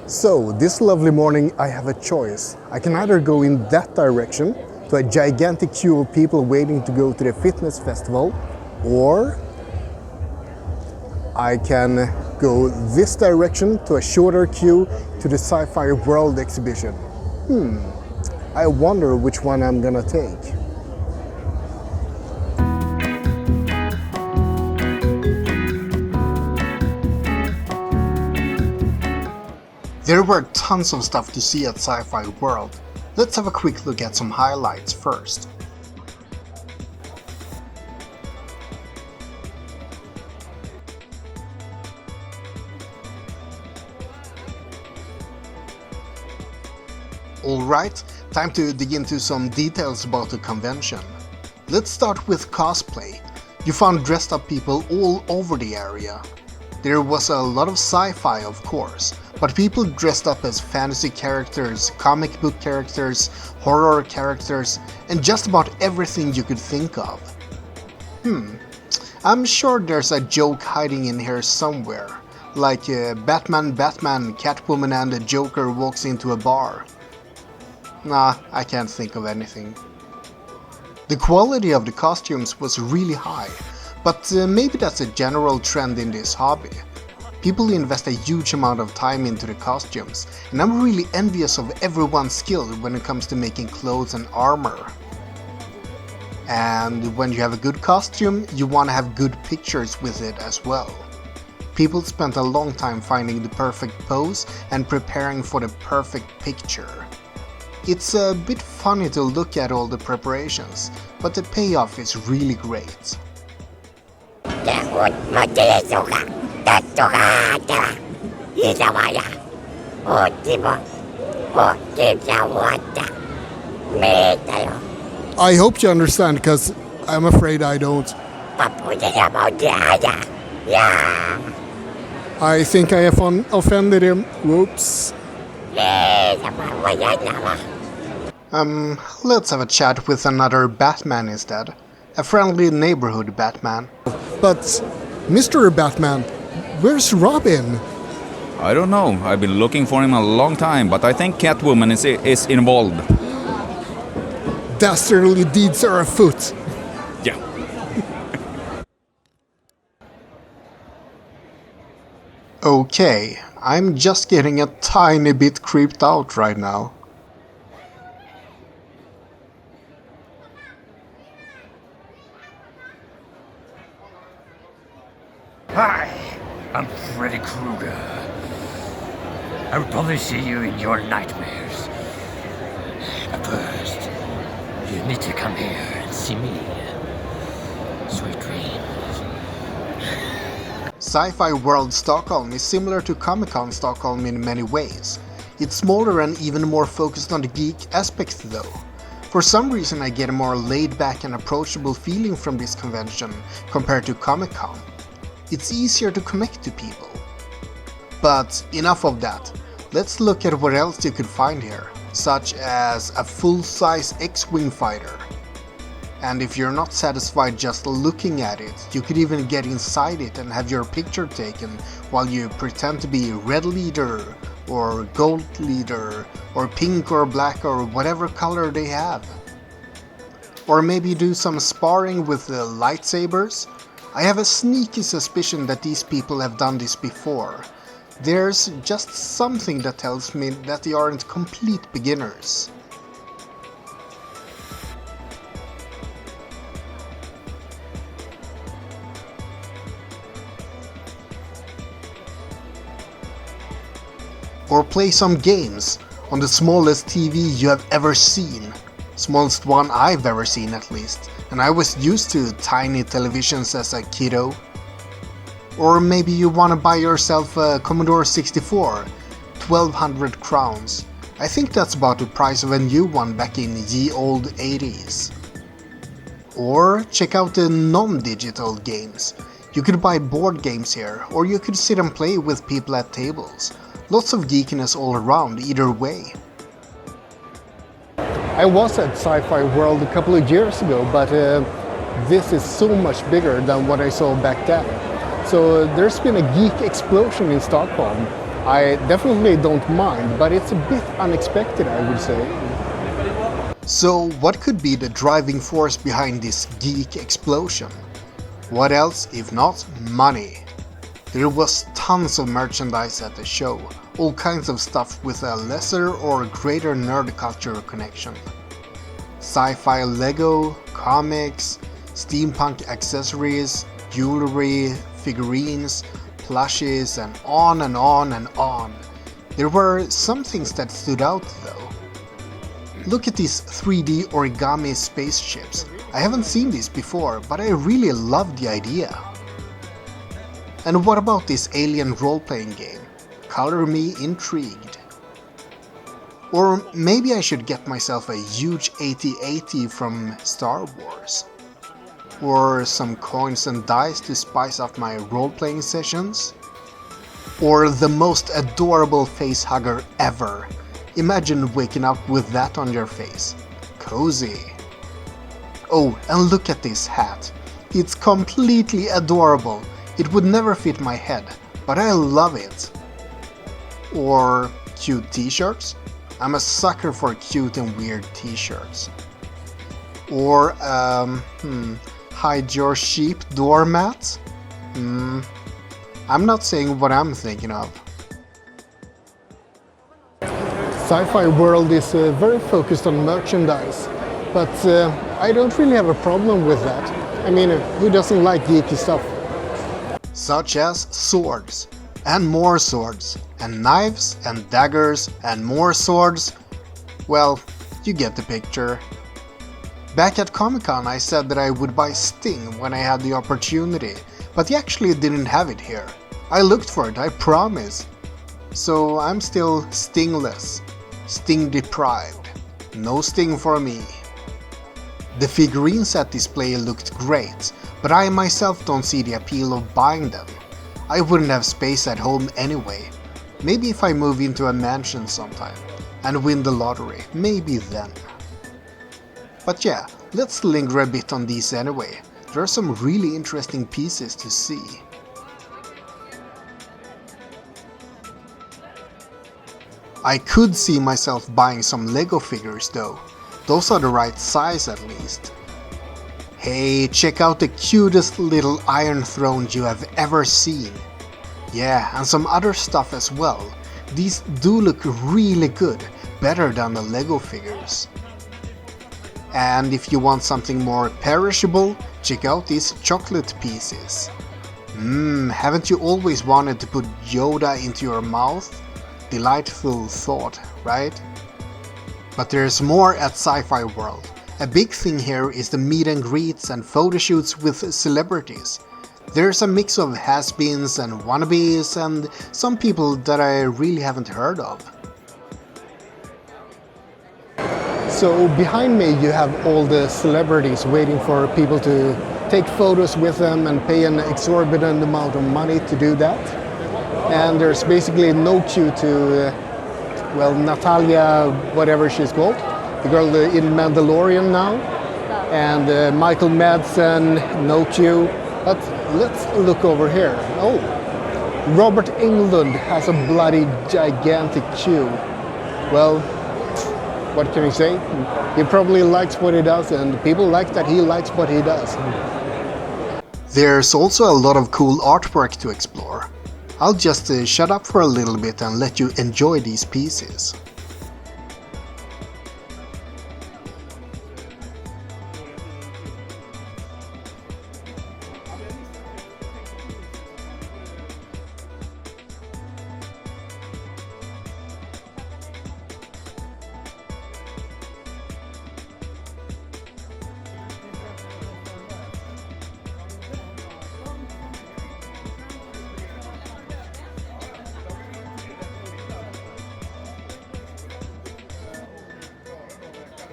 So, this lovely morning I have a choice. I can either go in that direction to a gigantic queue of people waiting to go to the fitness festival, or I can go this direction to a shorter queue to the Sci-Fi World exhibition. I wonder which one I'm gonna take. There were tons of stuff to see at Sci-Fi World. Let's have a quick look at some highlights first. Alright, time to dig into some details about the convention. Let's start with cosplay. You found dressed up people all over the area. There was a lot of sci-fi, of course, but people dressed up as fantasy characters, comic book characters, horror characters, and just about everything you could think of. I'm sure there's a joke hiding in here somewhere, like Batman, Catwoman and the Joker walks into a bar. Nah, I can't think of anything. The quality of the costumes was really high, but maybe that's a general trend in this hobby. People invest a huge amount of time into the costumes, and I'm really envious of everyone's skill when it comes to making clothes and armor. And when you have a good costume, you want to have good pictures with it as well. People spent a long time finding the perfect pose and preparing for the perfect picture. It's a bit funny to look at all the preparations, but the payoff is really great. I hope you understand, because I'm afraid I don't. I think I have offended him. Whoops. Let's have a chat with another Batman instead. A friendly neighborhood Batman. But, Mr. Batman, where's Robin? I don't know. I've been looking for him a long time, but I think Catwoman is involved. Dastardly deeds are afoot. Yeah. Okay, I'm just getting a tiny bit creeped out right now. Hi, I'm Freddy Krueger. I will probably see you in your nightmares. But first, you need to come here and see me. Sweet dreams. SciFiWorld Stockholm is similar to Comic-Con Stockholm in many ways. It's smaller and even more focused on the geek aspect though. For some reason I get a more laid-back and approachable feeling from this convention compared to Comic-Con. It's easier to connect to people. But enough of that. Let's look at what else you could find here, such as a full-size X-Wing fighter. And if you're not satisfied just looking at it, you could even get inside it and have your picture taken while you pretend to be Red Leader, or Gold Leader, or Pink or Black or whatever color they have. Or maybe do some sparring with the lightsabers. I have a sneaky suspicion that these people have done this before. There's just something that tells me that they aren't complete beginners. Or play some games on the smallest TV you have ever seen. Smallest one I've ever seen at least, and I was used to tiny televisions as a kiddo. Or maybe you want to buy yourself a Commodore 64, 1200 crowns. I think that's about the price of a new one back in ye old 80s. Or check out the non-digital games. You could buy board games here, or you could sit and play with people at tables. Lots of geekiness all around either way. I was at Sci-Fi World a couple of years ago, but this is so much bigger than what I saw back then. So there's been a geek explosion in Stockholm. I definitely don't mind, but it's a bit unexpected, I would say. So, what could be the driving force behind this geek explosion? What else if not money? There was tons of merchandise at the show, all kinds of stuff with a lesser or greater nerd culture connection. Sci-fi Lego, comics, steampunk accessories, jewelry, figurines, plushies, and on and on and on. There were some things that stood out though. Look at these 3D origami spaceships. I haven't seen these before, but I really love the idea. And what about this alien role-playing game? Color me intrigued. Or maybe I should get myself a huge AT-AT from Star Wars. Or some coins and dice to spice up my role-playing sessions. Or the most adorable face hugger ever. Imagine waking up with that on your face. Cozy. Oh, and look at this hat. It's completely adorable. It would never fit my head, but I love it. Or cute t-shirts. I'm a sucker for cute and weird t-shirts. Or, hide your sheep doormat? I'm not saying what I'm thinking of. Sci-Fi World is very focused on merchandise, but I don't really have a problem with that. I mean, who doesn't like geeky stuff? Such as swords, and more swords, and knives, and daggers, and more swords. Well, you get the picture. Back at Comic-Con I said that I would buy Sting when I had the opportunity, but he actually didn't have it here. I looked for it, I promise. So I'm still stingless. Sting deprived. No Sting for me. The figurines at display looked great, but I myself don't see the appeal of buying them. I wouldn't have space at home anyway. Maybe if I move into a mansion sometime and win the lottery, maybe then. But yeah, let's linger a bit on these anyway. There are some really interesting pieces to see. I could see myself buying some Lego figures though. Those are the right size at least. Hey, check out the cutest little Iron Throne you have ever seen. Yeah, and some other stuff as well. These do look really good, better than the Lego figures. And if you want something more perishable, check out these chocolate pieces. Haven't you always wanted to put Yoda into your mouth? Delightful thought, right? But there's more at Sci-Fi World. A big thing here is the meet and greets and photo shoots with celebrities. There's a mix of has-beens and wannabes and some people that I really haven't heard of. So behind me you have all the celebrities waiting for people to take photos with them and pay an exorbitant amount of money to do that. And there's basically no queue to, Natalia, whatever she's called, the girl in Mandalorian now, and Michael Madsen, no queue. But let's look over here. Oh, Robert Englund has a bloody gigantic queue. Well, what can you say? He probably likes what he does, and people like that he likes what he does. There's also a lot of cool artwork to explore. I'll just shut up for a little bit and let you enjoy these pieces.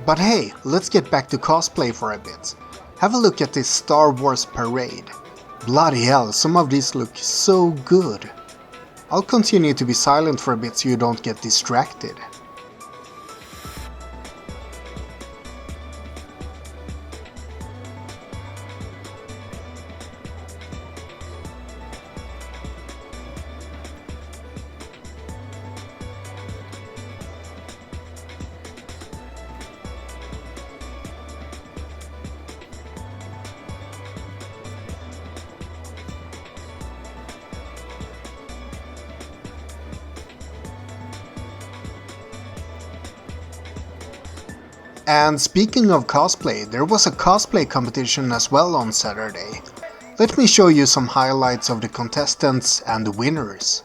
But hey, let's get back to cosplay for a bit. Have a look at this Star Wars parade. Bloody hell, some of these look so good. I'll continue to be silent for a bit so you don't get distracted. And speaking of cosplay, there was a cosplay competition as well on Saturday. Let me show you some highlights of the contestants and the winners.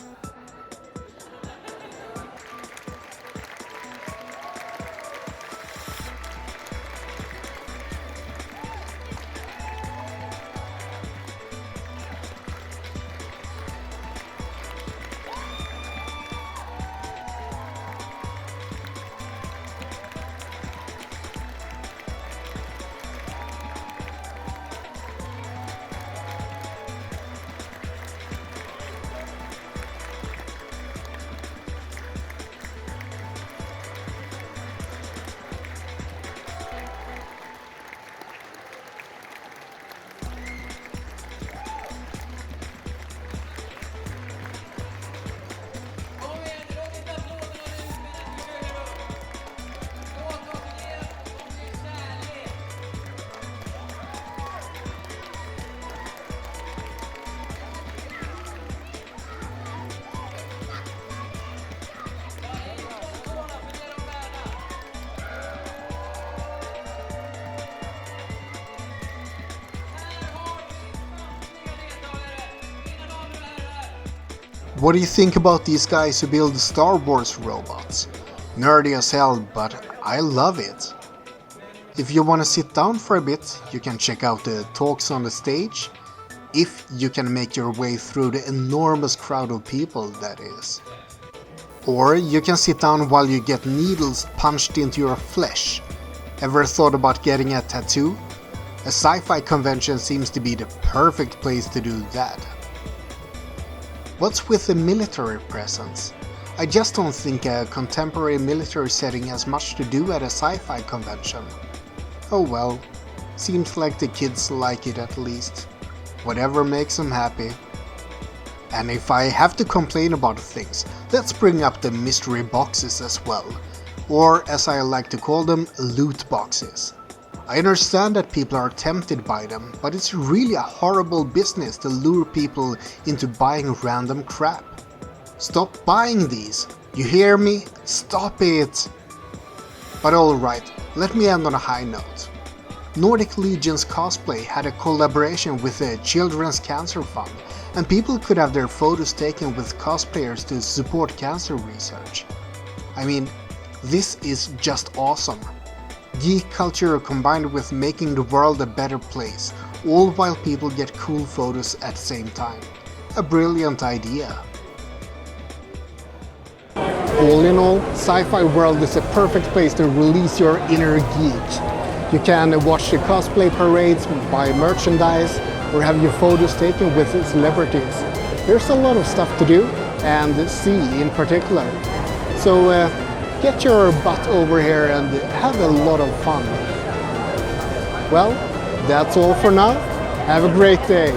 What do you think about these guys who build Star Wars robots? Nerdy as hell, but I love it. If you want to sit down for a bit, you can check out the talks on the stage, if you can make your way through the enormous crowd of people, that is. Or you can sit down while you get needles punched into your flesh. Ever thought about getting a tattoo? A sci-fi convention seems to be the perfect place to do that. What's with the military presence? I just don't think a contemporary military setting has much to do at a sci-fi convention. Oh well, seems like the kids like it at least. Whatever makes them happy. And if I have to complain about things, let's bring up the mystery boxes as well. Or as I like to call them, loot boxes. I understand that people are tempted by them, but it's really a horrible business to lure people into buying random crap. Stop buying these! You hear me? Stop it! But alright, let me end on a high note. Nordic Legion's Cosplay had a collaboration with the Children's Cancer Fund, and people could have their photos taken with cosplayers to support cancer research. I mean, this is just awesome. Geek culture combined with making the world a better place, all while people get cool photos at the same time. A brilliant idea. All in all, SciFiWorld is a perfect place to release your inner geek. You can watch the cosplay parades, buy merchandise, or have your photos taken with celebrities. There's a lot of stuff to do, and see in particular. So get your butt over here and have a lot of fun. Well, that's all for now. Have a great day.